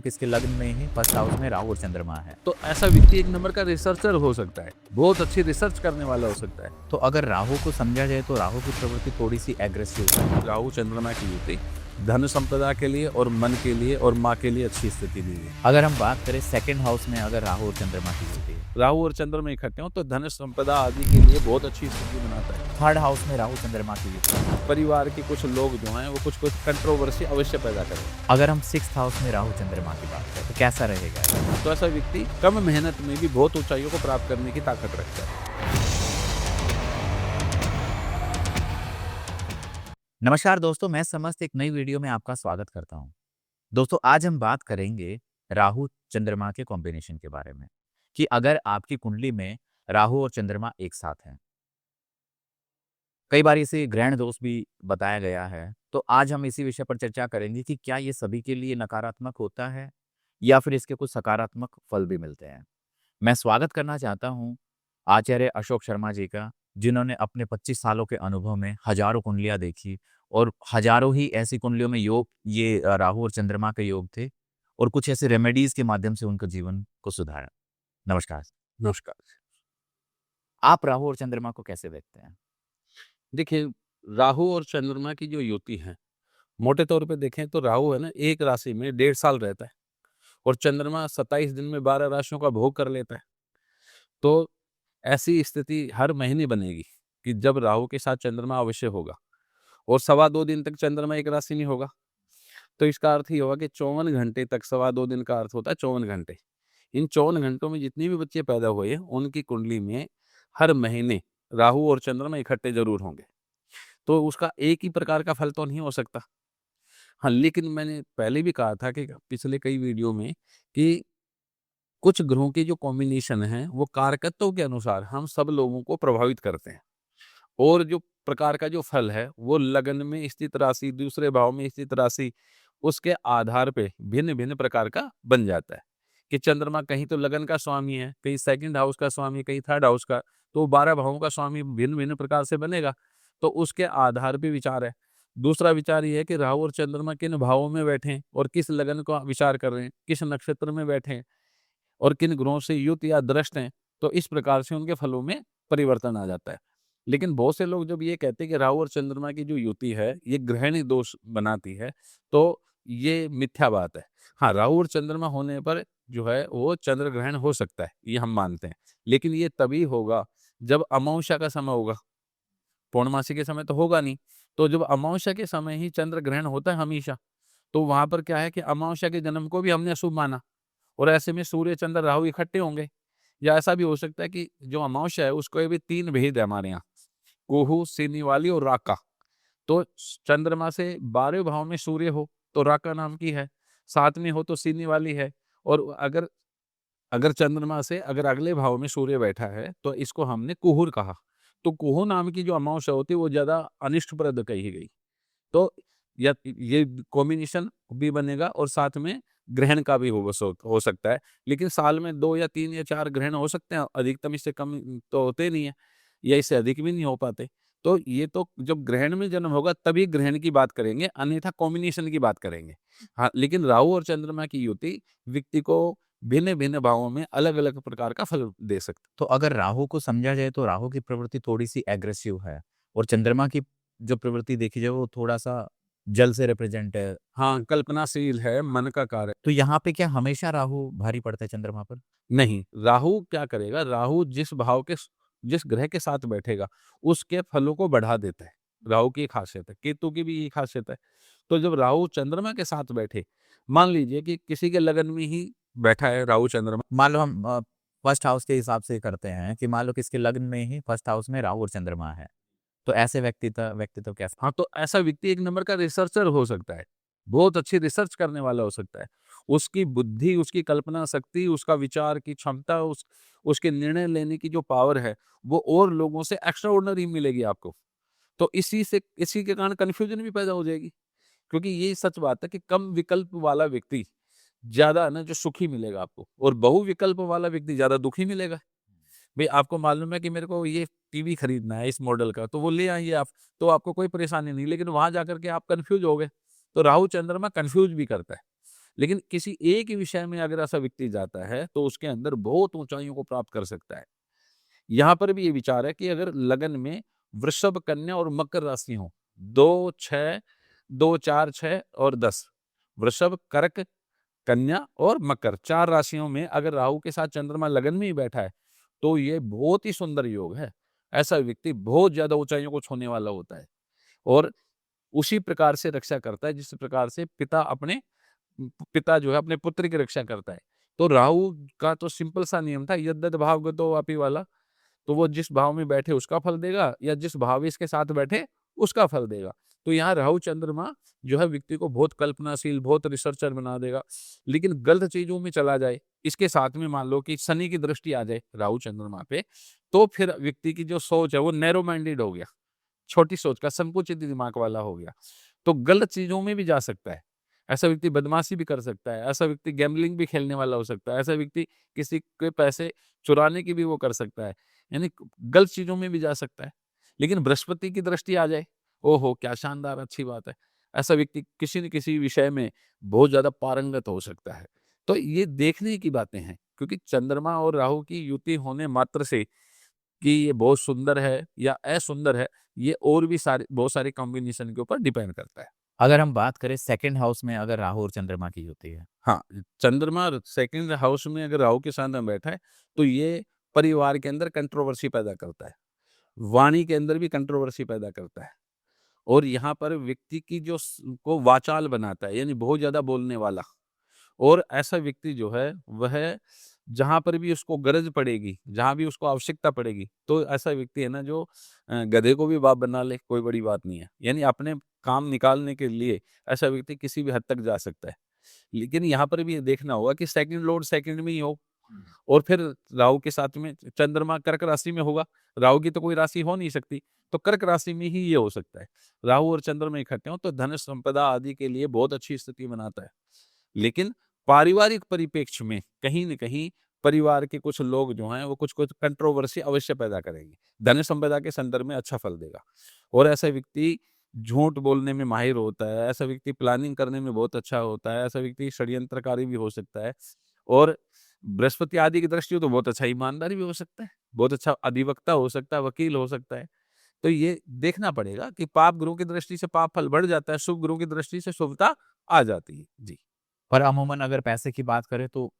किसके लग्न में ही फर्स्ट हाउस में राहु और चंद्रमा है। तो ऐसा व्यक्ति एक नंबर का रिसर्चर हो सकता है, बहुत अच्छी रिसर्च करने वाला हो सकता है। तो अगर राहु को समझा जाए तो राहु की प्रवृत्ति थोड़ी सी एग्रेसिव है। राहु चंद्रमा की युति धन संपदा के लिए और मन के लिए और माँ के लिए अच्छी स्थिति दी है। अगर हम बात करें सेकंड हाउस में अगर राहु और चंद्रमा की युति है, राहु और चंद्रमा इकट्ठे हो तो धन संपदा आदि के लिए बहुत अच्छी स्थिति बनाता है। थर्ड हाउस में राहु चंद्रमा की युति है। परिवार के कुछ लोग जो हैं वो कुछ कंट्रोवर्सी अवश्य पैदा करें। अगर हम सिक्स्थ हाउस में राहु चंद्रमा की बात करें तो कैसा रहेगा? तो ऐसा व्यक्ति कम मेहनत में भी बहुत ऊंचाइयों को प्राप्त करने की ताकत रखता है। नमस्कार दोस्तों, मैं समस्त एक नई वीडियो में आपका स्वागत करता हूं। दोस्तों, आज हम बात करेंगे राहु चंद्रमा के कॉम्बिनेशन के बारे में कि अगर आपकी कुंडली में राहु और चंद्रमा एक साथ हैं, कई बार इसे ग्रहण दोष भी बताया गया है। तो आज हम इसी विषय पर चर्चा करेंगे कि क्या ये सभी के लिए नकारात्मक होता है या फिर इसके कुछ सकारात्मक फल भी मिलते हैं। मैं स्वागत करना चाहता हूं आचार्य अशोक शर्मा जी का, जिन्होंने अपने 25 सालों के अनुभव में हजारों कुंडलियां देखी और हजारों ही ऐसी कुंडलियों में योग ये राहु और चंद्रमा के योग थे और कुछ ऐसे रेमेडीज के माध्यम से उनके जीवन को सुधारा। नमस्कार। नमस्कार। आप राहु और चंद्रमा को कैसे देखते हैं? देखिए, राहु और चंद्रमा की जो युति है, मोटे तौर पे देखें तो राहु है ना एक राशि में 1.5 साल रहता है और चंद्रमा 27 दिन में 12 राशियों का भोग कर लेता है। तो ऐसी स्थिति हर महीने बनेगी कि जब राहु के साथ चंद्रमा अवश्य होगा और 2.25 दिन तक चंद्रमा एक राशि में होगा। तो इसका अर्थ ये होगा कि 54 घंटे तक, 2.25 दिन का अर्थ होता है 54 घंटे। इन 54 घंटों में जितने भी बच्चे पैदा हुए हैं उनकी कुंडली में हर महीने राहु और चंद्रमा इकट्ठे जरूर होंगे। तो उसका एक ही प्रकार का फल तो नहीं हो सकता। हाँ, लेकिन मैंने पहले भी कहा था कि पिछले कई वीडियो में कि कुछ ग्रहों के जो कॉम्बिनेशन है वो कारकत्वों के अनुसार हम सब लोगों को प्रभावित करते हैं और जो प्रकार का जो फल है वो लगन में स्थित राशि, दूसरे भाव में स्थित राशि, उसके आधार पे भिन्न भिन्न प्रकार का बन जाता है। कि चंद्रमा कहीं तो लगन का स्वामी है, कहीं सेकंड हाउस का स्वामी, कहीं थर्ड हाउस का, तो 12 भावों का स्वामी भिन्न भिन्न प्रकार से बनेगा। तो उसके आधार पे विचार है। दूसरा विचार ये है कि राहु और चंद्रमा किन भावों में बैठे हैं और किस लगन का विचार कर रहे हैं, किस नक्षत्र में बैठे हैं और किन ग्रहों से युत या दृष्ट हैं। तो इस प्रकार से उनके फलों में परिवर्तन आ जाता है। लेकिन बहुत से लोग जब ये कहते हैं कि राहु और चंद्रमा की जो युति है ये ग्रहणी दोष बनाती है, तो ये मिथ्या बात है। हाँ, राहु और चंद्रमा होने पर जो है वो चंद्र ग्रहण हो सकता है, ये हम मानते हैं। लेकिन ये तभी होगा जब अमावस्या का समय होगा, पूर्णमासी के समय तो होगा नहीं। तो जब अमावस्या के समय ही चंद्र ग्रहण होता है हमेशा, तो वहां पर क्या है कि अमावस्या के जन्म को भी हमने अशुभ माना और ऐसे में सूर्य चंद्र राहु इकट्ठे होंगे। या ऐसा भी हो सकता है कि जो अमावस्या है उसको भी 3 भेद है हमारे यहाँ, कुहू, सिनीवाली और राका। तो चंद्रमा से 12वें भाव में सूर्य हो तो राका नाम की है, 7 में हो तो सिनीवाली है। और अगर अगर चंद्रमा से अगर अगले भाव में सूर्य बैठा है तो इसको हमने कुहूर कहा। तो कुहू नाम की जो अमावस्या होती है वो ज्यादा अनिष्टप्रद कही गई। तो या ये कॉम्बिनेशन भी बनेगा और साथ में ग्रहण का भी हो सकता है। लेकिन साल में 2 या 3 या 4 ग्रहण हो सकते हैं, अधिकतम इससे कम तो होते नहीं है या इससे अधिक भी नहीं हो पाते। तो ये तो जब ग्रहण में जन्म होगा तभी ग्रहण की बात करेंगे, अन्यथा कॉम्बिनेशन की बात करेंगे। हाँ, लेकिन राहु और चंद्रमा की युति व्यक्ति को भिन्न भिन्न भावों में अलग अलग प्रकार का फल दे सकते। तो अगर राहु को समझा जाए तो राहु की प्रवृत्ति थोड़ी सी एग्रेसिव है और चंद्रमा की जो प्रवृत्ति देखी जाए वो थोड़ा सा जल से रिप्रेजेंट है। हाँ, कल्पनाशील है, मन का कार्य। तो यहाँ पे क्या हमेशा राहु भारी पड़ता है चंद्रमा पर? नहीं, राहु क्या करेगा, राहु जिस ग्रह के साथ बैठेगा, उसके फलों को बढ़ा देता है। राहु की एक खासियत है, केतु की भी यही खासियत है। तो जब राहु चंद्रमा के साथ बैठे, मान लीजिए कि किसी के लगन में ही बैठा है राहु चंद्रमा। मान लो हम फर्स्ट हाउस के हिसाब से करते हैं कि मान लो किसके लग्न में ही फर्स्ट हाउस में राहु और चंद्रमा है, तो ऐसे व्यक्तित्व कैसा? हाँ, तो ऐसा व्यक्ति एक नंबर का रिसर्चर हो सकता है। बहुत अच्छी रिसर्च करने वाला हो सकता है। उसकी बुद्धि, उसकी कल्पना शक्ति, उसका विचार की क्षमता, उसके निर्णय लेने की जो पावर है, वो और लोगों से एक्स्ट्राऑर्डिनरी मिलेगी आपको। तो इसी के कारण कन्फ्यूजन भी पैदा हो जाएगी। क्योंकि ये सच बात है कि कम विकल्प वाला व्यक्ति ज़्यादा ना जो सुखी मिलेगा आपको और बहुविकल्प वाला व्यक्ति ज़्यादा दुखी मिलेगा। भई आपको मालूम है कि मेरे को ये टीवी खरीदना है इस मॉडल का, तो वो ले आइए आप, तो आपको कोई परेशानी नहीं। लेकिन वहाँ जाकर के आप कन्फ्यूज़ हो गए। तो राहु चंद्रमा कन्फ्यूज़ भी करता है। लेकिन किसी एक ही विषय में अगर ऐसा व्यक्ति जाता है तो उसके अंदर बहुत ऊंचाइयों को प्राप्त कर सकता है। यहाँ पर भी ये विचार है कि अगर लगन में वृषभ, कन्या और मकर राशि हो, 2, 6, 2, 4, 6 और 10, वृषभ, कर्क, कन्या और मकर 4 राशियों में अगर राहु के साथ चंद्रमा लगन में ही बैठा है, तो ये बहुत ही सुंदर योग है। ऐसा व्यक्ति बहुत ज़्यादा ऊँचाइयों को छूने वाला होता है और उसी प्रकार से रक्षा करता है जिस प्रकार से पिता जो है अपने पुत्र की रक्षा करता है। तो राहु का तो सिंपल सा नियम था, यद्यत भावगतो वापि वाला। तो वो जिस भाव में बैठे उसका फल देगा या जिस भावेश के साथ बैठे उसका फल देगा। तो यहाँ राहु चंद्रमा जो है व्यक्ति को बहुत कल्पनाशील, बहुत रिसर्चर बना देगा। लेकिन गलत चीज़ों में चला जाए, इसके साथ में मान लो कि शनि की दृष्टि आ जाए राहु चंद्रमा पे, तो फिर व्यक्ति की जो सोच है वो नैरो माइंडेड हो गया, छोटी सोच का, संकुचित दिमाग वाला हो गया। तो गलत चीज़ों में भी जा सकता है। ऐसा व्यक्ति बदमाशी भी कर सकता है, ऐसा व्यक्ति गैम्बलिंग भी खेलने वाला हो सकता है, ऐसा व्यक्ति किसी के पैसे चुराने की भी वो कर सकता है। यानी गलत चीज़ों में भी जा सकता है। लेकिन बृहस्पति की दृष्टि आ जाए, ओहो! क्या शानदार अच्छी बात है। ऐसा व्यक्ति किसी न किसी विषय में बहुत ज़्यादा पारंगत हो सकता है। तो ये देखने की बातें हैं, क्योंकि चंद्रमा और राहु की युति होने मात्र से कि ये बहुत सुंदर है या असुंदर है, ये और भी बहुत सारे कॉम्बिनेशन के ऊपर डिपेंड करता है। अगर हम बात करें सेकंड हाउस में अगर राहु और चंद्रमा की होती है। हाँ, चंद्रमा सेकंड हाउस में अगर राहु के साथ में बैठा है, तो ये परिवार के अंदर कंट्रोवर्सी पैदा करता है। वाणी के अंदर भी कंट्रोवर्सी पैदा करता है और यहाँ पर व्यक्ति की जो को वाचाल बनाता है, यानी बहुत ज्यादा बोलने वाला। और ऐसा व्यक्ति जो है वह जहाँ पर भी उसको गरज पड़ेगी, जहाँ भी उसको आवश्यकता पड़ेगी, तो ऐसा व्यक्ति है ना जो गधे को भी बाप बना ले, कोई बड़ी बात नहीं है। यानी अपने काम निकालने के लिए ऐसा व्यक्ति किसी भी हद तक जा सकता है। लेकिन यहाँ पर भी ये देखना होगा कि सेकंड लॉर्ड सेकंड में ही हो और फिर राहु के साथ में चंद्रमा कर्क राशि में होगा। राहु की तो कोई राशि हो नहीं सकती, तो कर्क राशि में ही ये हो सकता है। राहु और चंद्रमा इकट्ठे हों तो धन संपदा आदि के लिए बहुत अच्छी स्थिति बनाता है। लेकिन पारिवारिक परिप्रेक्ष्य में कहीं न कहीं परिवार के कुछ लोग जो हैं वो कुछ-कुछ कंट्रोवर्सी अवश्य पैदा करेंगे। धन संपदा के संदर्भ में अच्छा फल देगा और ऐसा व्यक्ति झूठ बोलने में माहिर होता है, ऐसा व्यक्ति प्लानिंग करने में बहुत अच्छा होता है, ऐसा व्यक्ति षड्यंत्रकारी भी हो सकता है और बृहस्पति आदि की दृष्टि हो तो बहुत अच्छा ईमानदार भी हो सकता है, बहुत अच्छा अधिवक्ता हो सकता है, वकील हो सकता है। तो ये देखना पड़ेगा कि पाप ग्रहों की दृष्टि से पाप फल बढ़ जाता है, शुभ ग्रहों की दृष्टि से शुभता आ जाती है। जी। पर अमूमन अगर पैसे की बात करें तो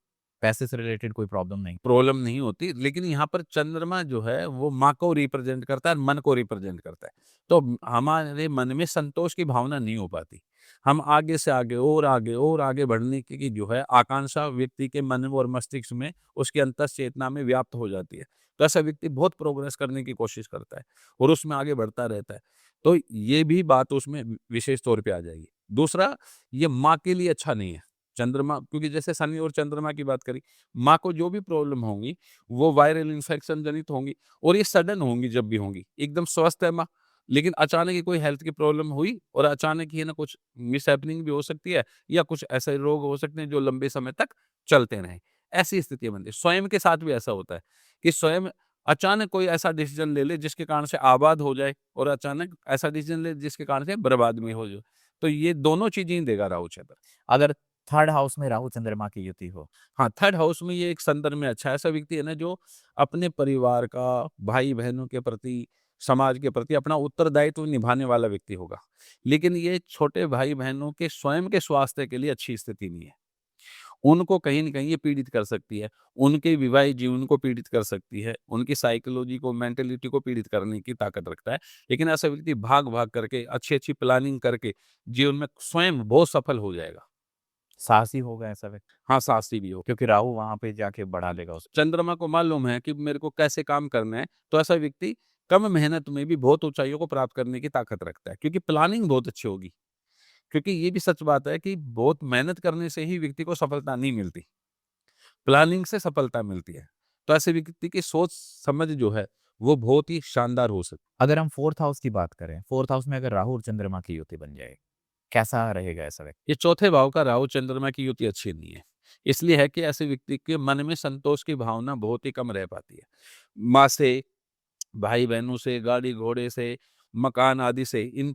पैसे से रिलेटेड कोई प्रॉब्लम नहीं। प्रॉब्लम नहीं होती, लेकिन यहाँ पर चंद्रमा जो है वो माँ को रिप्रेजेंट करता है, मन को रिप्रेजेंट करता है। तो हमारे मन में संतोष की भावना नहीं हो पाती। हम आगे से आगे और आगे बढ़ने की जो है आकांक्षा व्यक्ति के मन और मस्तिष्क में, उसकी अंतःचेतना में व्याप्त हो जाती है। तो ऐसा व्यक्ति बहुत प्रोग्रेस करने की कोशिश करता है और उसमें आगे बढ़ता रहता है। तो ये भी बात उसमें विशेष तौर पे आ जाएगी। दूसरा, ये माँ के लिए अच्छा नहीं है। चंद्रमा, क्योंकि जैसे शनि और चंद्रमा की बात करी, माँ को जो भी प्रॉब्लम होंगी, वो वायरल इन्फेक्शन जनित होंगी और ये सडन होंगी जब भी होंगी। एकदम स्वस्थ है माँ, लेकिन अचानक ही कोई हेल्थ की प्रॉब्लम हुई और अचानक ही ना कुछ मिसहैपनिंग भी हो सकती है या कुछ ऐसे रोग हो सकते हैं जो लंबे समय तक चलते रहें। ऐसी स्थितियाँ बनती हैं। स्वयं के साथ भी ऐसा होता है कि स्वयं अचानक कोई ऐसा डिसीज़न ले ले जिसके कारण से आबाद हो जाए और अचानक ऐसा डिसीज़न ले जिसके कारण से बर्बाद में हो जाए। तो ये दोनों चीज़ें ही देगा राहु चंद्र। अगर थर्ड हाउस में राहु चंद्रमा की युति हो। हाँ, थर्ड हाउस में ये एक संदर्भ में अच्छा ऐसा व्यक्ति है ना जो अपने परिवार का, भाई-बहनों के प्रति, समाज के प्रति अपना उत्तरदायित्व निभाने वाला व्यक्ति होगा। लेकिन ये छोटे भाई-बहनों के स्वयं के स्वास्थ्य के लिए अच्छी स्थिति नहीं है। उनको कहीं न कहीं ये पीड़ित कर सकती है, उनके वैवाहिक जीवन को पीड़ित कर सकती है, उनकी साइकोलॉजी को, मेंटालिटी को पीड़ित करने की ताकत रखता है। लेकिन ऐसा व्यक्ति भाग-भाग करके, अच्छी-अच्छी प्लानिंग करके जीवन में स्वयं बहुत सफल हो जाएगा। साहसी होगा ऐसा व्यक्ति, हाँ, साहसी भी हो। क्योंकि राहु वहाँ पे जाके बढ़ा लेगा उसको। चंद्रमा को मालूम है कि मेरे को कैसे काम करना है, तो ऐसा व्यक्ति कम मेहनत में भी बहुत ऊँचाइयों को प्राप्त करने की ताकत रखता है, क्योंकि प्लानिंग बहुत अच्छी होगी। क्योंकि ये भी सच बात है कि बहुत मेहनत करने से ही व्यक्ति को सफलता नहीं मिलती, प्लानिंग से सफलता मिलती है। तो ऐसे व्यक्ति की सोच समझ जो है, वो बहुत ही शानदार हो सकती अगर हम फोर्थ हाउस की बात करें, फोर्थ हाउस में अगर राहु और चंद्रमा की युति बन जाए, कैसा रहेगा ऐसा व्यक्ति? है। ये चौथे भाव का राहु चंद्रमा की युति अच्छी नहीं है। इसलिए है कि ऐसे व्यक्ति के मन में संतोष की भावना बहुत ही कम रह पाती है। माँ से, भाई-बहनों से, गाड़ी-घोड़े से, मकान आदि से, इन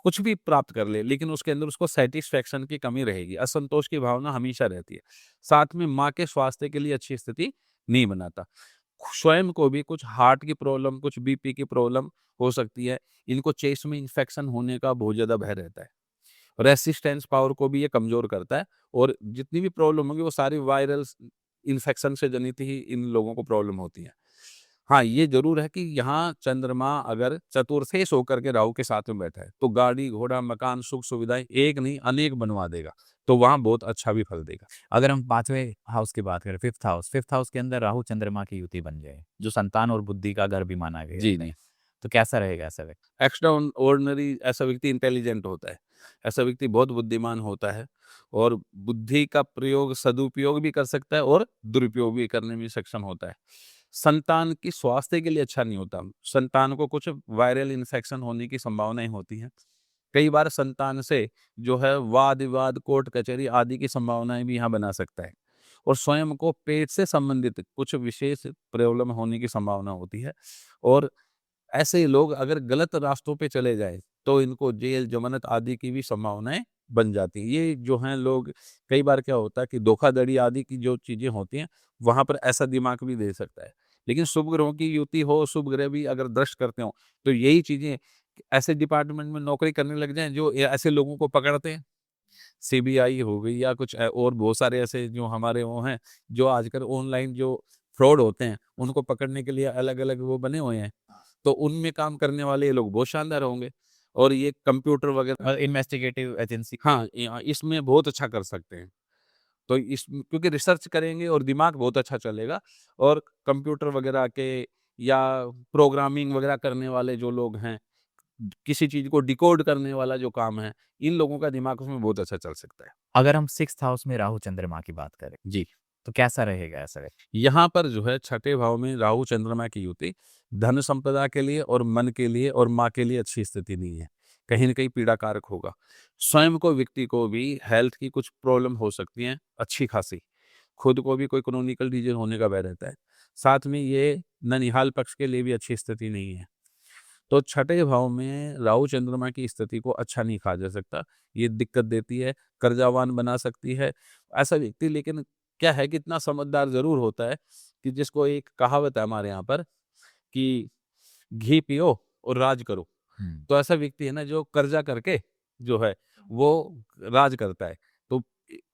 कुछ भी प्राप्त कर ले, लेकिन उसके अंदर उसको सैटिस्फैक्शन की कमी रहेगी, असंतोष की भावना हमेशा रहती है। साथ में माँ के स्वास्थ्य के लिए अच्छी स्थिति नहीं बनाता। स्वयं को भी कुछ हार्ट की प्रॉब्लम, कुछ बीपी की प्रॉब्लम हो सकती है। इनको चेस्ट में इन्फेक्शन होने का बहुत ज़्यादा भय रहता है। रेसिस्टेंस पावर को भी ये कमज़ोर करता है, और जितनी भी प्रॉब्लम होगी वो सारी वायरल इन्फेक्शन से जनित ही इन लोगों को प्रॉब्लम होती है। हाँ, ये ज़रूर है कि यहाँ चंद्रमा अगर चतुर्थेश होकर के राहु के साथ में बैठा है, तो गाड़ी, घोड़ा, मकान, सुख-सुविधाएँ एक नहीं अनेक बनवा देगा, तो वहाँ बहुत अच्छा भी फल देगा। अगर हम 5वें हाउस की बात करें, फ़िफ्थ हाउस के अंदर राहु चंद्रमा की युति बन जाए, जो संतान और बुद्धि का घर भी माना गया जी, है, जी। तो कैसा रहेगा ऐसा व्यक्ति? एक्स्ट्रा ऑर्डिनरी ऐसा व्यक्ति इंटेलिजेंट होता है। ऐसा व्यक्ति बहुत बुद्धिमान होता है, और बुद्धि का प्रयोग सदुपयोग भी कर सकता है और दुरुपयोग भी करने में सक्षम होता है। संतान की स्वास्थ्य के लिए अच्छा नहीं होता। संतान को कुछ वायरल इन्फेक्शन होने की संभावनाएँ होती हैं। कई बार संतान से जो है वाद-विवाद, कोर्ट कचहरी आदि की संभावनाएँ भी यहाँ बना सकता है, और स्वयं को पेट से संबंधित कुछ विशेष प्रॉब्लम होने की संभावना होती है। और ऐसे लोग अगर गलत रास्तों पे चले जाएँ, तो इनको जेल, जमानत आदि की भी संभावनाएँ बन जाती हैं। ये जो हैं लोग, कई बार क्या होता है कि धोखाधड़ी आदि की जो चीज़ें होती हैं, वहाँ पर ऐसा दिमाग भी दे सकता है। लेकिन शुभ ग्रहों की युति हो, शुभ ग्रह भी अगर दृष्ट करते हों, तो यही चीज़ें ऐसे डिपार्टमेंट में नौकरी करने लग जाएँ जो ऐसे लोगों को पकड़ते हैं। सीबीआई हो गई या कुछ और बहुत सारे ऐसे जो हमारे वो हैं, जो आजकल ऑनलाइन जो फ्रॉड होते हैं, उनको पकड़ने के लिए अलग-अलग वो बने हुए हैं। तो उनमें काम करने वाले ये लोग बहुत शानदार होंगे, और ये कंप्यूटर वगैरह, इन्वेस्टिगेटिव एजेंसी। हाँ, इसमें बहुत अच्छा कर सकते हैं। तो इस क्योंकि रिसर्च करेंगे और दिमाग बहुत अच्छा चलेगा, और कंप्यूटर वगैरह के या प्रोग्रामिंग वगैरह करने वाले जो लोग हैं, किसी चीज़ को डिकोड करने वाला जो काम है, इन लोगों का दिमाग उसमें बहुत अच्छा चल सकता है। अगर हम 6th हाउस में राहु चंद्रमा की बात करें, जी। तो कैसा रहेगा ऐसा व्यक्ति? यहाँ पर जो है छठे भाव में राहु चंद्रमा की युति धन संपदा के लिए और मन के लिए और माँ के लिए अच्छी स्थिति नहीं है। कहीं न कहीं पीड़ाकारक होगा। स्वयं को व्यक्ति को भी हेल्थ की कुछ प्रॉब्लम हो सकती है अच्छी खासी। खुद को भी कोई क्रोनिकल डिजीज़ होने का भय रहता है। साथ में ये ननिहाल पक्ष के लिए भी अच्छी स्थिति नहीं है। तो छठे भाव में राहु चंद्रमा की स्थिति को अच्छा नहीं कहा जा सकता। ये दिक्कत देती है, कर्जावान बना सकती है। ऐसा व्यक्ति लेकिन क्या है कि इतना समझदार ज़रूर होता है कि जिसको एक कहावत है हमारे यहाँ पर कि घी पियो और राज करो। हुँ। तो ऐसा व्यक्ति है ना जो कर्जा करके जो है वो राज करता है। तो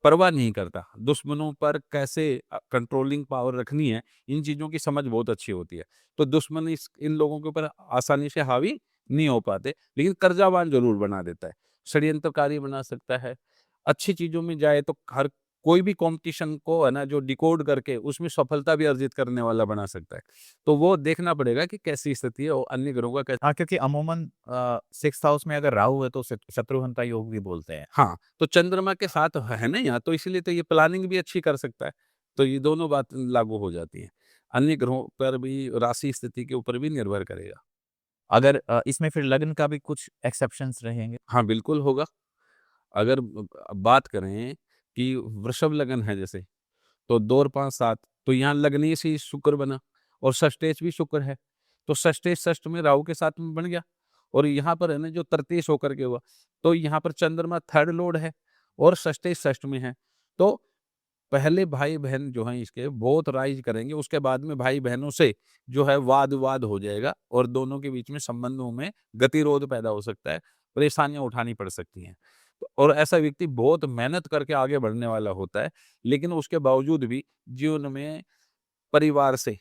परवाह नहीं करता। दुश्मनों पर कैसे कंट्रोलिंग पावर रखनी है, इन चीज़ों की समझ बहुत अच्छी होती है। तो दुश्मन इस इन लोगों के ऊपर आसानी से हावी नहीं हो पाते, लेकिन कर्जावान ज़रूर बना देता है। षड्यंत्रकारी बना सकता है। अच्छी चीज़ों में जाए तो हर कोई भी कॉम्पिटिशन को है ना जो डिकोड करके उसमें सफलता भी अर्जित करने वाला बना सकता है। तो वो देखना पड़ेगा कि कैसी स्थिति है और अन्य ग्रहों का कैसा। हाँ, क्योंकि अमूमन 6th हाउस में अगर राहु है तो शत्रुघ्नता योग भी बोलते हैं। हाँ, तो चंद्रमा के साथ है ना यहाँ, तो इसीलिए तो ये प्लानिंग भी अच्छी कर सकता है। तो ये दोनों बात लागू हो जाती हैं। अन्य ग्रहों पर भी राशि स्थिति के ऊपर भी निर्भर करेगा। अगर इसमें फिर लग्न का भी कुछ एक्सेप्शंस रहेंगे? हाँ, बिल्कुल होगा। अगर बात करें कि वृषभ लग्न है जैसे, तो 2 और 5, 7 तो यहाँ लग्नीय से ही शुक्र बना, और षष्ठेश भी शुक्र है। तो षष्ठेश षष्ठ में राहु के साथ में बन गया, और यहाँ पर है ना जो तृतीयेश होकर के हुआ, तो यहाँ पर चंद्रमा थर्ड लॉर्ड है और षष्ठेश षष्ठ में है। तो पहले भाई-बहन जो हैं इसके बहुत राइज़ करेंगे, उसके बाद में भाई-बहनों से जो है वाद-विवाद हो जाएगा, और दोनों के बीच में संबंधों में गतिरोध पैदा हो सकता है, परेशानियाँ उठानी पड़ सकती हैं। और ऐसा व्यक्ति बहुत मेहनत करके आगे बढ़ने वाला होता है, लेकिन उसके बावजूद भी जीवन में परिवार से,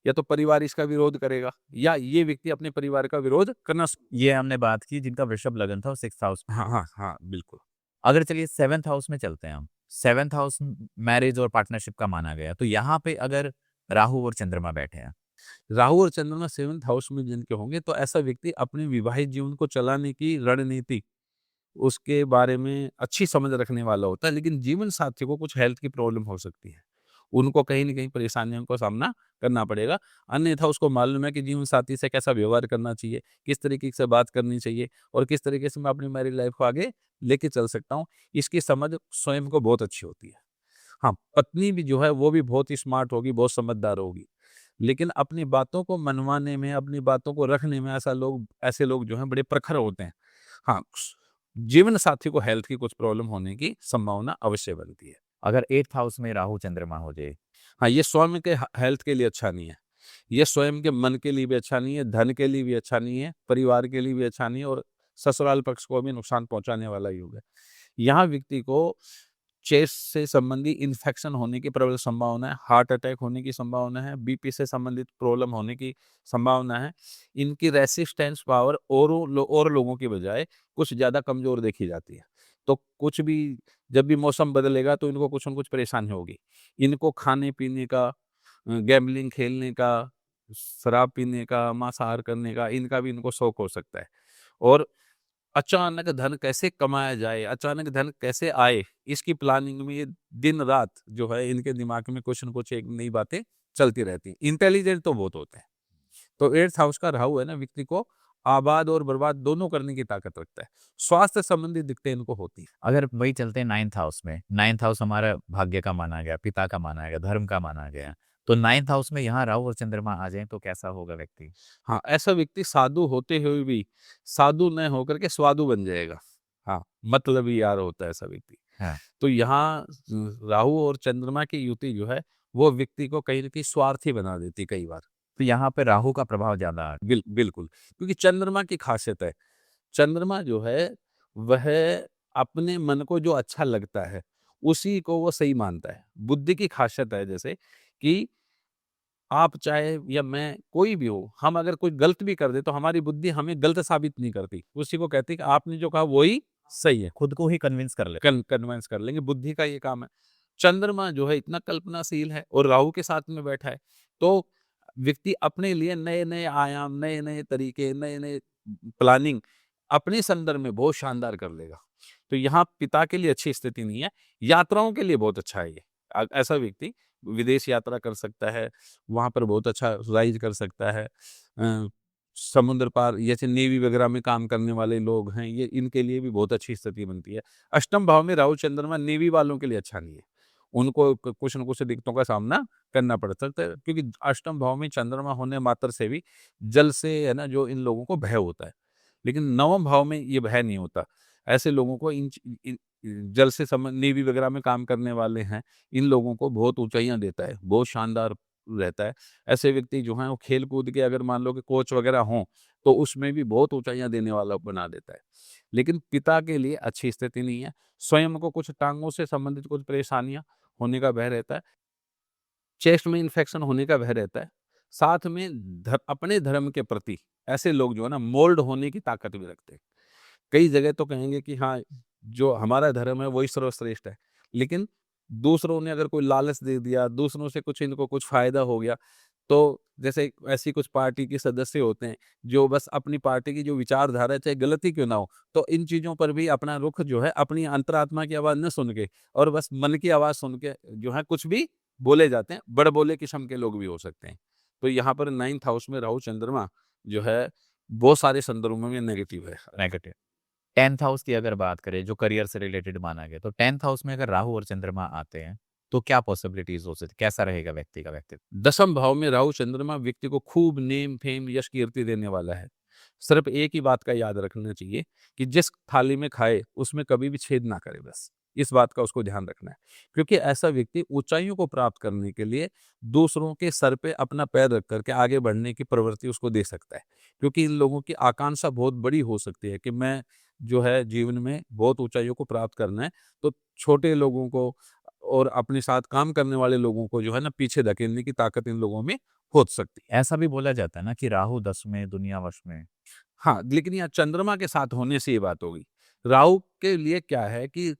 या तो परिवार इसका विरोध करेगा, या ये व्यक्ति अपने परिवार का विरोध करना ये हमने बात की जिनका वृषभ लग्न था वो 6th हाउस में। हाँ, हाँ, हाँ, बिल्कुल। अगर चलिए 7th हाउस में चलते हैं हम। 7th हाउस मैरिज और पार्टनरशिप का माना गया। तो यहाँ पे अगर राहु और चंद्रमा बैठे हैं, राहु और चंद्रमा 7th हाउस में जिनके होंगे, तो ऐसा व्यक्ति अपने विवाहित जीवन को चलाने की रणनीति, उसके बारे में अच्छी समझ रखने वाला होता है, लेकिन जीवन साथी को कुछ हेल्थ की प्रॉब्लम हो सकती है। उनको कहीं न कहीं परेशानियों का सामना करना पड़ेगा। अन्यथा उसको मालूम है कि जीवन साथी से कैसा व्यवहार करना चाहिए, किस तरीके से बात करनी चाहिए, और किस तरीके से मैं अपनी मैरिड लाइफ़ को आगे लेके चल सकता हूँ। इसकी समझ स्वयं को बहुत अच्छी होती है। हाँ, पत्नी भी जो है वो भी बहुत ही स्मार्ट होगी, बहुत समझदार होगी। लेकिन अपनी बातों को मनवाने में, अपनी बातों को रखने में ऐसे लोग जो हैं बड़े प्रखर होते हैं। हाँ, जीवन साथी को हेल्थ की कुछ प्रॉब्लम होने की संभावना अवश्य बनती है। अगर 8th हाउस में राहु चंद्रमा हो जाए? हाँ, ये स्वयं के हेल्थ के लिए अच्छा नहीं है। ये स्वयं के मन के लिए भी अच्छा नहीं है, धन के लिए भी अच्छा नहीं है, परिवार के लिए भी अच्छा नहीं है और ससुराल पक्ष को भी नुकसान पहुँचाने वाला योग है। यहाँ व्यक्ति को चेस्ट से संबंधी इन्फेक्शन होने की प्रबल संभावना है, हार्ट अटैक होने की संभावना है, बीपी से संबंधित प्रॉब्लम होने की संभावना है। इनकी रेसिस्टेंस पावर और लोगों की बजाय कुछ ज़्यादा कमज़ोर देखी जाती है। तो कुछ भी जब भी मौसम बदलेगा तो इनको कुछ न कुछ परेशानी होगी। इनको खाने-पीने का, गैम्बलिंग खेलने का, शराब पीने का, मांसाहार करने का, इनका भी इनको शौक हो सकता है। और अचानक धन कैसे कमाया जाए, अचानक धन कैसे आए, इसकी प्लानिंग में ये दिन-रात जो है इनके दिमाग में कुछ न कुछ एक नई बातें चलती रहती हैं। इंटेलिजेंट तो बहुत होते हैं। तो 8th हाउस का राहु है ना, व्यक्ति को आबाद और बर्बाद दोनों करने की ताकत रखता है। स्वास्थ्य संबंधी दिक्कतें इनको होती हैं। अगर वही चलते हैं 9th हाउस में, 9th हाउस हमारा भाग्य का माना गया, पिता का माना गया, धर्म का माना गया। तो 9th हाउस में यहाँ राहु और चंद्रमा आ जाएँ तो कैसा होगा व्यक्ति? हाँ, ऐसा व्यक्ति साधु होते हुए भी साधु न होकर के स्वादु बन जाएगा। हाँ, मतलबी यार होता है ऐसा व्यक्ति। हाँ, तो यहाँ राहु और चंद्रमा की युति जो है, वो व्यक्ति को कहीं न कहीं स्वार्थी बना देती है कई बार। तो यहाँ पे राहु का प्रभाव ज़्यादा आ बिल्कुल, क्योंकि चंद्रमा की खासियत है, चंद्रमा जो है वह अपने मन को जो अच्छा लगता है, उसी को वो सही मानता है। बुद्धि की खासियत है जैसे कि आप चाहे या मैं कोई भी हो, हम अगर कोई गलत भी कर दे तो हमारी बुद्धि हमें गलत साबित नहीं करती। उसी को कहते हैं कि आपने जो कहा वो ही सही है। खुद को ही कन्विंस कर ले। कन्विंस कर लेंगे, बुद्धि का ये काम है। चंद्रमा जो है इतना कल्पनाशील है और राहु के साथ में बैठा है, तो व्यक्ति अपने लिए नए-नए आयाम, नए-नए तरीके, नए-नए प्लानिंग अपने संदर्भ में बहुत शानदार कर लेगा। तो यहाँ पिता के लिए अच्छी स्थिति नहीं है, यात्राओं के लिए बहुत अच्छा है ये। ऐसा व्यक्ति विदेश यात्रा कर सकता है, वहाँ पर बहुत अच्छा राइज़ कर सकता है। समुद्र पार जैसे नेवी वगैरह में काम करने वाले लोग हैं, ये इनके लिए भी बहुत अच्छी स्थिति बनती है। अष्टम भाव में राहु चंद्रमा नेवी वालों के लिए अच्छा नहीं है। उनको कुछ न कुछ दिक्कतों का सामना करना पड़ सकता है, क्योंकि अष्टम भाव में चंद्रमा होने मात्र से भी जल से है ना जो इन लोगों को भय होता है। लेकिन नवम भाव में ये भय नहीं होता। ऐसे लोगों को इन जल से नेवी वगैरह में काम करने वाले हैं, इन लोगों को बहुत ऊँचाइयाँ देता है, बहुत शानदार रहता है। ऐसे व्यक्ति जो हैं वो खेल-कूद के अगर मान लो कि कोच वगैरह हों, तो उसमें भी बहुत ऊँचाइयाँ देने वाला बना देता है। लेकिन पिता के लिए अच्छी स्थिति नहीं है। स्वयं को कुछ टाँगों से संबंधित कुछ परेशानियाँ होने का भय रहता है। चेस्ट में इन्फेक्शन होने का भय रहता है। साथ में अपने धर्म के प्रति ऐसे लोग जो है ना मोल्ड होने की ताकत भी रखते हैं। कई जगह तो कहेंगे कि हाँ, जो हमारा धर्म है वही सर्वश्रेष्ठ है। लेकिन दूसरों ने अगर कोई लालच दे दिया, दूसरों से कुछ इनको कुछ फ़ायदा हो गया, तो जैसे ऐसी कुछ पार्टी के सदस्य होते हैं, जो बस अपनी पार्टी की जो विचारधारा है, चाहे गलत ही क्यों ना हो, तो इन चीज़ों पर भी अपना रुख जो है, अपनी अंतरात्मा की आवाज़ ना सुन के और बस मन की आवाज़ सुन के जो है कुछ भी बोले जाते हैं। बड़बोले किस्म के लोग भी हो सकते हैं। तो यहाँ पर 9th हाउस में राहु चंद्रमा जो है, बहुत सारे संदर्भों में नेगेटिव है। नेगेटिव। 10th हाउस की अगर बात करें जो करियर से रिलेटेड माना गया, तो 10th हाउस में अगर राहु और चंद्रमा आते हैं, तो क्या पॉसिबिलिटीज़ हो सकती है? कैसा रहेगा व्यक्ति का व्यक्तित्व? दसम भाव में राहु चंद्रमा व्यक्ति को खूब नेम फेम यश कीर्ति देने वाला है। सिर्फ एक ही बात का याद रखना चाहिए कि जिस थाली में खाए उसमें कभी भी छेद ना करे, बस इस बात का उसको ध्यान रखना है। क्योंकि ऐसा व्यक्ति ऊंचाइयों को प्राप्त करने के लिए दूसरों के सर पे अपना पैर रख करके आगे बढ़ने की प्रवृत्ति उसको दे सकता है। क्योंकि इन लोगों की आकांक्षा बहुत बड़ी हो सकती है कि मैं जो है जीवन में बहुत ऊंचाइयों को प्राप्त करना है, तो छोटे लोगों को और अपने साथ काम करने वाले लोगों को जो है ना पीछे धकेलने की ताकत इन लोगों में हो सकती है। ऐसा भी बोला जाता है ना कि राहु 10 में, दुनिया वश में। हाँ, लेकिन यहाँ चंद्रमा के साथ होने से ये बात होगी। राहु के लिए क्या है कि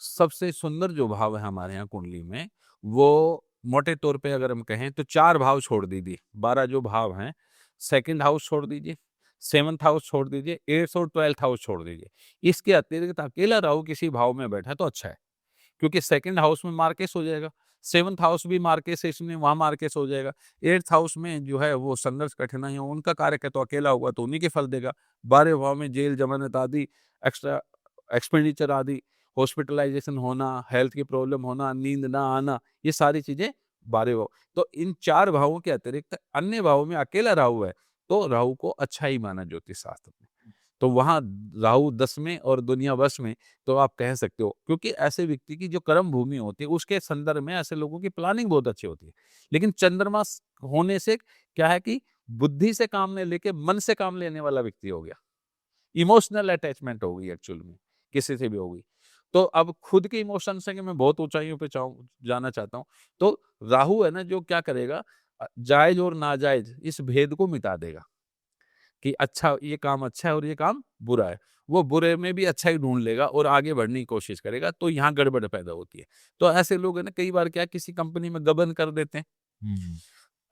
सबसे सुंदर जो भाव है हमारे यहाँ कुंडली में, वो मोटे तौर पे अगर हम कहें तो 4 भाव छोड़ दीजिए, 12 जो भाव हैं, 2nd हाउस छोड़ दीजिए, 7th हाउस छोड़ दीजिए, 8th और 12th हाउस छोड़ दीजिए। इसके अतिरिक्त अकेला राहु किसी भाव में बैठा है तो अच्छा है। क्योंकि 2nd हाउस में मार्केस हो जाएगा, 7th हाउस भी मार्केस है इसमें, वहाँ मार्केस हो जाएगा। 8th हाउस में जो है वो संघर्ष कठिनाइयाँ उनका कारक है तो अकेला होगा तो उन्हीं के फल देगा। 12वें भाव में जेल, जमानत आदि, एक्स्ट्रा एक्सपेंडिचर आदि, हॉस्पिटलाइज़ेशन होना, हेल्थ की प्रॉब्लम होना, नींद ना आना, ये सारी चीज़ें 12वें भाव। तो इन 4 भावों के अतिरिक्त अन्य भावों में अकेला राहु है, तो राहु को अच्छा ही माना ज्योतिष शास्त्र में। तो वहाँ राहु 10 में और दुनिया वश में, तो आप कह सकते हो, क्योंकि ऐसे व्यक्ति की जो कर्म भूमि होती है उसके संदर्भ में ऐसे लोगों की प्लानिंग बहुत अच्छी होती है। लेकिन चंद्रमा होने से क्या है कि बुद्धि से काम नहीं लेके मन से काम लेने वाला व्यक्ति हो गया। इमोशनल अटैचमेंट हो गई एक्चुअल में, किसी से भी हो गई। तो अब खुद के इमोशन से कि मैं बहुत ऊँचाइयों पे जाना चाहता हूँ। तो राहु है ना, जो क्या करेगा, जायज़ और नाजायज़ इस भेद को मिटा देगा कि अच्छा ये काम अच्छा है और ये काम बुरा है। वो बुरे में भी अच्छा ही ढूँढ लेगा और आगे बढ़ने की कोशिश करेगा, तो यहाँ गड़बड़ पैदा होती है। तो ऐसे लोग है ना, कई बार क्या किसी कंपनी में गबन कर देते हैं। हुँ।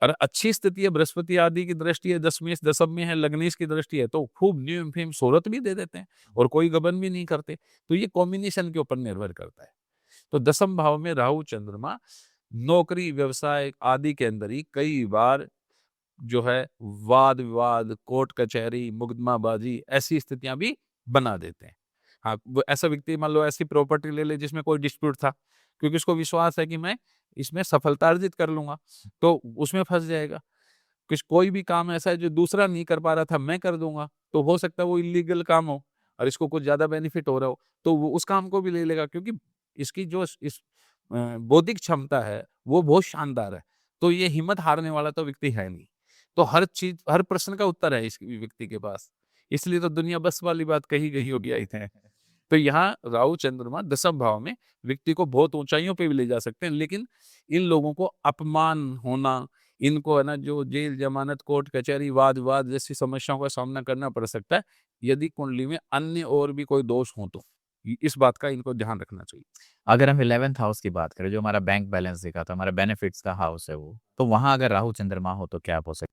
और अच्छी स्थिति है, बृहस्पति आदि की दृष्टि है, दशमेश दशम में है, लग्नेश की दृष्टि है, तो खूब न्यू फेम शोहरत भी दे देते हैं और कोई गबन भी नहीं करते। तो ये कॉम्बिनेशन के ऊपर निर्भर करता है। तो दसम भाव में राहु चंद्रमा नौकरी व्यवसाय आदि के अंदर ही कई बार जो है वाद विवाद, कोर्ट कचहरी, मुकदमाबाजी ऐसी स्थितियां भी बना देते हैं। हाँ, वो ऐसा व्यक्ति मान लो ऐसी प्रॉपर्टी ले ले जिसमें कोई डिस्प्यूट था, क्योंकि उसको विश्वास है कि मैं इसमें सफलता अर्जित कर लूंगा, तो उसमें फंस जाएगा। कुछ कोई भी काम ऐसा है जो दूसरा नहीं कर पा रहा था, मैं कर दूंगा, तो हो सकता है वो इलीगल काम हो और इसको कुछ ज्यादा बेनिफिट हो रहा हो, तो वो उस काम को भी ले लेगा, क्योंकि इसकी जो इस बौद्धिक क्षमता है वो बहुत शानदार है। तो ये हिम्मत हारने वाला तो व्यक्ति है नहीं। तो हर चीज, हर प्रश्न का उत्तर है इस व्यक्ति के पास। इसलिए तो दुनिया बस वाली बात कही गई होगी आई थिंक। तो यहाँ राहु चंद्रमा दसम भाव में व्यक्ति को बहुत ऊंचाइयों पे भी ले जा सकते हैं, लेकिन इन लोगों को अपमान होना, इनको है ना जो जेल जमानत कोर्ट कचहरी वाद विवाद जैसी समस्याओं का सामना करना पड़ सकता है, यदि कुंडली में अन्य और भी कोई दोष हो तो। इस बात का इनको ध्यान रखना चाहिए। अगर हम 11th हाउस की बात करें, जो हमारा बैंक बैलेंस दिखा था, हमारा बेनिफिट्स का हाउस है वो, तो वहाँ अगर राहु चंद्रमा हो तो क्या हो सकता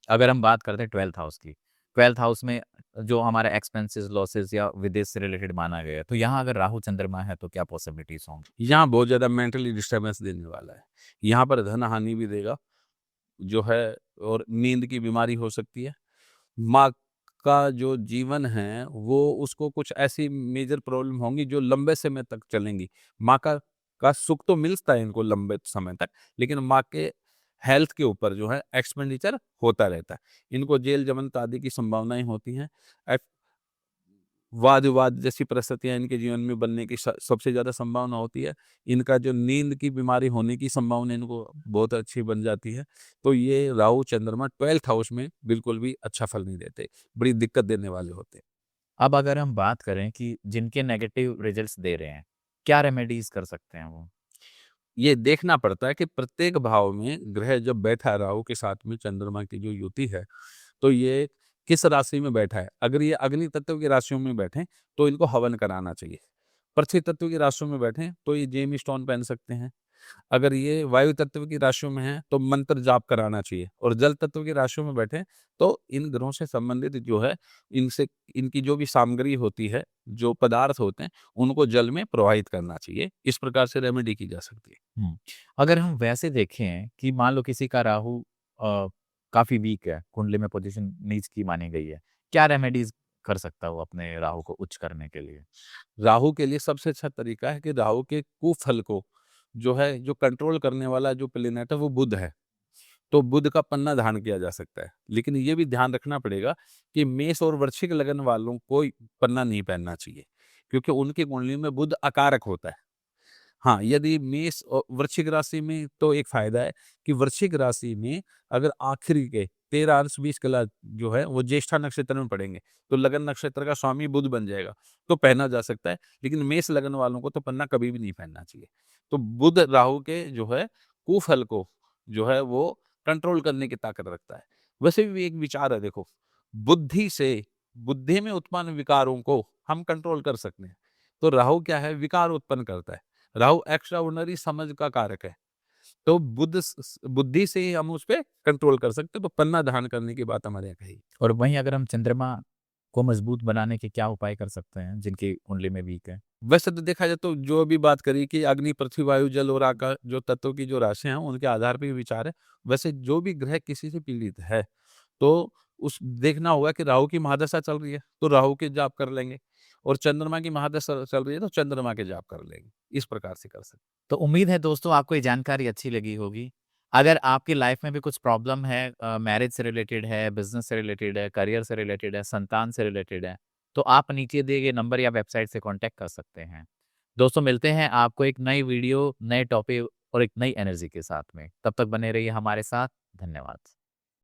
अगर हम बात करते हैं 12th हाउस की, 12th हाउस में जो हमारा एक्सपेंसेस, लॉसेस या विदेश से रिलेटेड माना गया है, तो यहाँ अगर राहु चंद्रमा है तो क्या पॉसिबिलिटीज़ होंगी? यहाँ बहुत ज्यादा मेंटली डिस्टर्बेंस देने वाला है। यहाँ पर धन हानि भी देगा जो है, और नींद की बीमारी हो सकती है। माँ का जो जीवन है वो उसको कुछ ऐसी मेजर प्रॉब्लम होंगी जो लंबे समय तक चलेंगी। माँ का सुख तो मिलता है इनको लंबे समय तक, लेकिन माँ के हेल्थ के ऊपर जो है एक्सपेंडिचर होता रहता है। इनको जेल जमानत आदि की संभावनाएं होती हैं। वाद विवाद जैसी परिस्थितियां इनके जीवन में बनने की सबसे ज्यादा संभावना होती है। इनका जो नींद की बीमारी होने की संभावना इनको बहुत अच्छी बन जाती है। तो ये राहु चंद्रमा 12th हाउस में बिल्कुल भी अच्छा फल नहीं देते, बड़ी दिक्कत देने वाले होते हैं। अब अगर हम बात करें कि जिनके नेगेटिव रिजल्ट्स दे रहे हैं, क्या रेमेडीज़ कर सकते हैं वो? ये देखना पड़ता है कि प्रत्येक भाव में ग्रह जब बैठा है राहु के साथ में चंद्रमा की जो युति है, तो ये किस राशि में बैठा है। अगर ये अग्नि तत्व की राशियों में बैठे तो इनको हवन कराना चाहिए। पृथ्वी तत्व की राशियों में बैठे तो ये जेम स्टोन पहन सकते हैं। अगर ये वायु तत्व की राशियों में है तो मंत्र जाप कराना चाहिए, और जल तत्व की राशियों में बैठे तो इन ग्रहों से संबंधित जो है, इनसे इनकी जो भी सामग्री होती है, जो पदार्थ होते हैं, उनको जल में प्रवाहित करना चाहिए। इस प्रकार से रेमेडी की जा सकती है। हुँ। अगर हम वैसे देखें कि मान लो किसी का राहु काफ़ी वीक है, कुंडली में पोज़ीशन नीच की मानी गई है, क्या रेमेडीज़ कर सकता है वो अपने राहु को उच्च करने के लिए? राहु के लिए सबसे अच्छा तरीका है कि राहु के कुफल को जो है, जो कंट्रोल करने वाला जो प्लेनेट है वो बुध है। तो बुध का पन्ना धारण किया जा सकता है। लेकिन ये भी ध्यान रखना पड़ेगा कि मेष और वृश्चिक लगन वालों को पन्ना नहीं पहनना चाहिए, क्योंकि उनकी कुंडली में बुध अकारक होता है। हाँ, यदि मेष और वृश्चिक राशि में तो एक फ़ायदा है कि वृश्चिक राशि में अगर आखिरी के 13 अंश 20 कला जो है वो ज्येष्ठा नक्षत्र में पड़ेंगे, तो लगन नक्षत्र का स्वामी बुध बन जाएगा, तो पहना जा सकता है। लेकिन मेष लगन वालों को तो पन्ना कभी भी नहीं पहनना चाहिए। तो बुध राहु के जो है कुफल को जो है वो कंट्रोल करने की ताकत रखता है। वैसे भी एक विचार है देखो, बुद्धि से बुद्धि में उत्पन्न विकारों को हम कंट्रोल कर सकते हैं। तो राहु क्या है, विकार उत्पन्न करता है। राहु एक्स्ट्राऑर्डिनरी समझ का कारक है। तो बुद्धि से ही हम उस पे कंट्रोल कर सकते हैं, तो पन्ना धारण करने की बात हमारे यहाँ कही। और वहीं अगर हम चंद्रमा को मजबूत बनाने के क्या उपाय कर सकते हैं जिनकी कुंडली में वीक है? वैसे तो देखा जाए तो जो अभी बात करी कि अग्नि, पृथ्वी, वायु, जल और आकाश जो तत्वों की जो राशियाँ हैं उनके आधार पे भी विचार है। वैसे जो भी ग्रह किसी से पीड़ित है, तो उस देखना होगा कि राहु की महादशा चल रही है, तो राहु के जाप कर लेंगे और चंद्रमा की महादशा चल रही है, तो चंद्रमा के जाप कर लेंगे। इस प्रकार से कर सकते हैं। तो उम्मीद है दोस्तों आपको ये जानकारी अच्छी लगी होगी। अगर आपकी लाइफ में भी कुछ प्रॉब्लम है, मैरिज से रिलेटेड है, बिज़नेस से रिलेटेड है, करियर से रिलेटेड है, संतान से रिलेटेड है, तो आप नीचे दिए गए नंबर या वेबसाइट से कॉन्टैक्ट कर सकते हैं। दोस्तों मिलते हैं आपको एक नई वीडियो, नए टॉपिक और एक नई एनर्जी के साथ में। तब तक बने रहिए हमारे साथ। धन्यवाद।